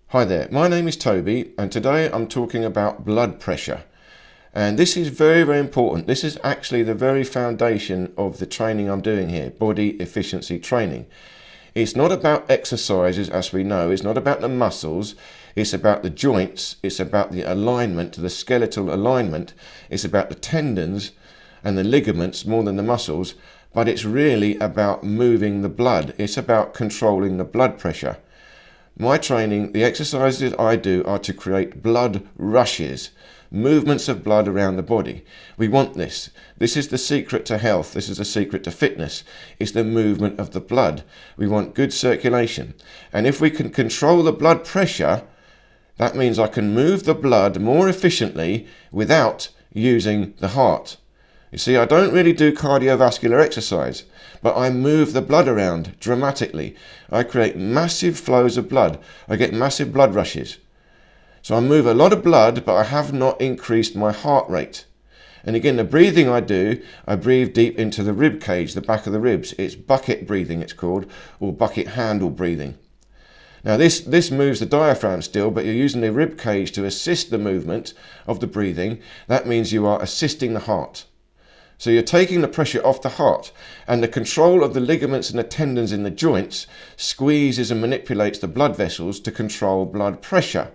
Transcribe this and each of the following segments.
Hi there, my name is Toby and today I'm talking about blood pressure. And this is very, very important. This is actually the very foundation of the training I'm doing here, body efficiency training. It's not about exercises, as we know. It's not about the muscles. It's about the joints. It's about the alignment, the skeletal alignment. It's about the tendons and the ligaments more than the muscles. But it's really about moving the blood. It's about controlling the blood pressure. My training, the exercises I do are to create blood rushes, movements of blood around the body. We want this. This is the secret to health. This is the secret to fitness. It's the movement of the blood. We want good circulation. And if we can control the blood pressure, that means I can move the blood more efficiently without using the heart. You see, I don't really do cardiovascular exercise, but I move the blood around dramatically. I create massive flows of blood. I get massive blood rushes. So I move a lot of blood, but I have not increased my heart rate. And again, the breathing I do, I breathe deep into the rib cage, the back of the ribs. It's bucket breathing, it's called, or bucket handle breathing. Now this moves the diaphragm still, but you're using the rib cage to assist the movement of the breathing. That means you are assisting the heart. So you're taking the pressure off the heart, and the control of the ligaments and the tendons in the joints squeezes and manipulates the blood vessels to control blood pressure.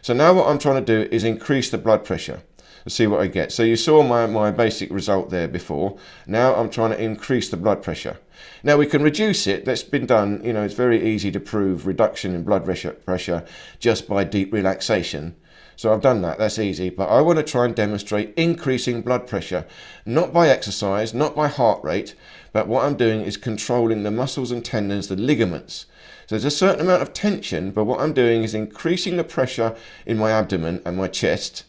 So now what I'm trying to do is increase the blood pressure. Let's see what I get. So you saw my basic result there before. Now I'm trying to increase the blood pressure. Now we can reduce it. That's been done. You know, it's very easy to prove reduction in blood pressure just by deep relaxation. So I've done that, that's easy, but I want to try and demonstrate increasing blood pressure, not by exercise, not by heart rate, but what I'm doing is controlling the muscles and tendons, the ligaments. So there's a certain amount of tension, but what I'm doing is increasing the pressure in my abdomen and my chest.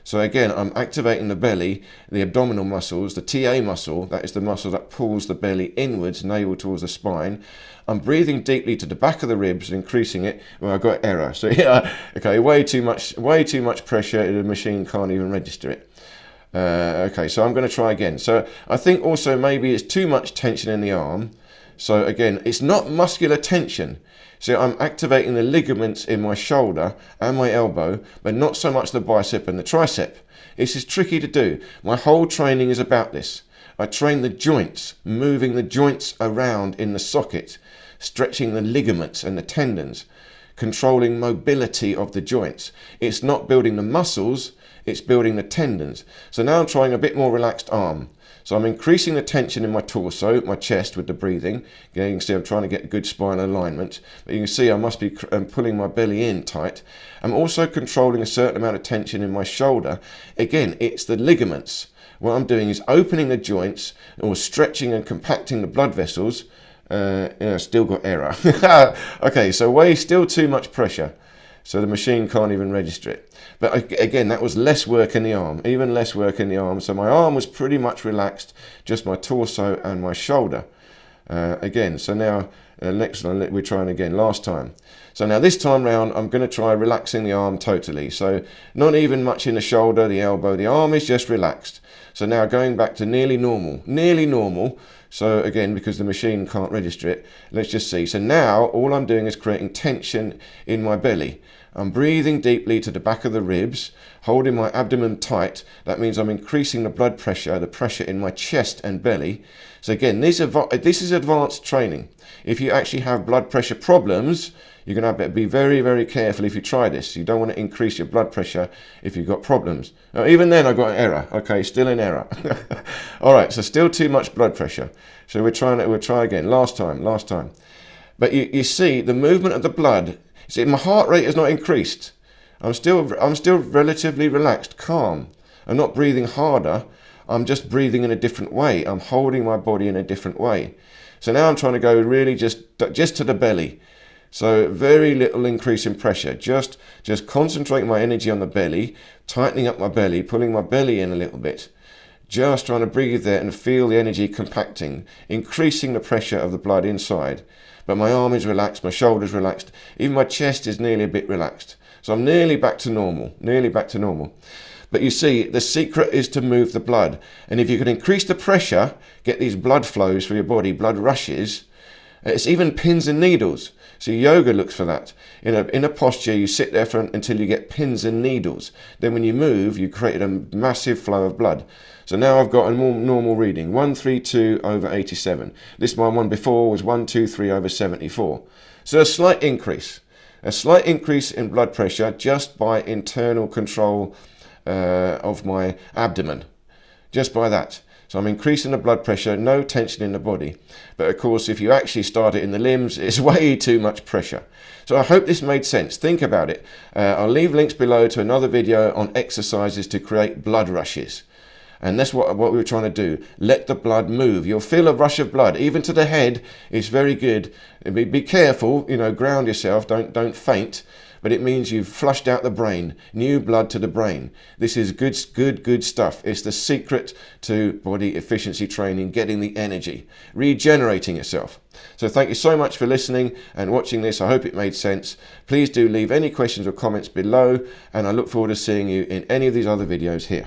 So again, I'm activating the belly, the abdominal muscles, the TA muscle, that is the muscle that pulls the belly inwards, navel towards the spine. I'm breathing deeply to the back of the ribs and increasing it. Well, I've got error. So yeah, okay, way too much pressure, the machine can't even register it. Okay, so I'm going to try again. So I think also maybe it's too much tension in the arm. So again, it's not muscular tension. So I'm activating the ligaments in my shoulder and my elbow, but not so much the bicep and the tricep. This is tricky to do. My whole training is about this. I train the joints, moving the joints around in the socket, stretching the ligaments and the tendons, controlling mobility of the joints. It's not building the muscles, it's building the tendons. So now I'm trying a bit more relaxed arm. So I'm increasing the tension in my torso, my chest with the breathing. You can see I'm trying to get a good spinal alignment. But you can see I must be pulling my belly in tight. I'm also controlling a certain amount of tension in my shoulder. Again, it's the ligaments. What I'm doing is opening the joints or stretching and compacting the blood vessels. Still got error. Okay, so still too much pressure. So the machine can't even register it. But again, that was less work in the arm, even less work in the arm. So my arm was pretty much relaxed, just my torso and my shoulder. Again, so now next one, we're trying again, last time. So now this time round, I'm going to try relaxing the arm totally. So not even much in the shoulder, the elbow, the arm is just relaxed. So now going back to nearly normal. So again, because the machine can't register it, let's just see. So now all I'm doing is creating tension in my belly. I'm breathing deeply to the back of the ribs, holding my abdomen tight. That means I'm increasing the blood pressure, the pressure in my chest and belly. So again, this is advanced training. If you actually have blood pressure problems, you're going to have to be very, very careful if you try this. You don't want to increase your blood pressure if you've got problems. Now, even then I got an error. Okay, still in error. All right, so still too much blood pressure. So we'll try again. Last time. But you see the movement of the blood. See, my heart rate has not increased. I'm still relatively relaxed, calm. I'm not breathing harder. I'm just breathing in a different way. I'm holding my body in a different way. So now I'm trying to go really just to the belly. So very little increase in pressure. Just concentrating my energy on the belly, tightening up my belly, pulling my belly in a little bit. Just trying to breathe there and feel the energy compacting, increasing the pressure of the blood inside. But my arm is relaxed, my shoulder's relaxed, even my chest is nearly a bit relaxed. So I'm nearly back to normal. But you see, the secret is to move the blood. And if you can increase the pressure, get these blood flows for your body, blood rushes, it's even pins and needles. So yoga looks for that. In a posture, you sit there until you get pins and needles. Then when you move, you create a massive flow of blood. So now I've got a more normal reading, 132 over 87. This one before was 123 over 74. So a slight increase in blood pressure just by internal control of my abdomen, just by that. So I'm increasing the blood pressure, no tension in the body. But of course, if you actually start it in the limbs, it's way too much pressure. So I hope this made sense. Think about it. I'll leave links below to another video on exercises to create blood rushes. And that's what we were trying to do. Let the blood move. You'll feel a rush of blood, even to the head. It's very good. Be careful, ground yourself, don't faint. But it means you've flushed out the brain, new blood to the brain. This is good stuff. It's the secret to body efficiency training, getting the energy, regenerating yourself. So thank you so much for listening and watching this. I hope it made sense. Please do leave any questions or comments below, and I look forward to seeing you in any of these other videos here.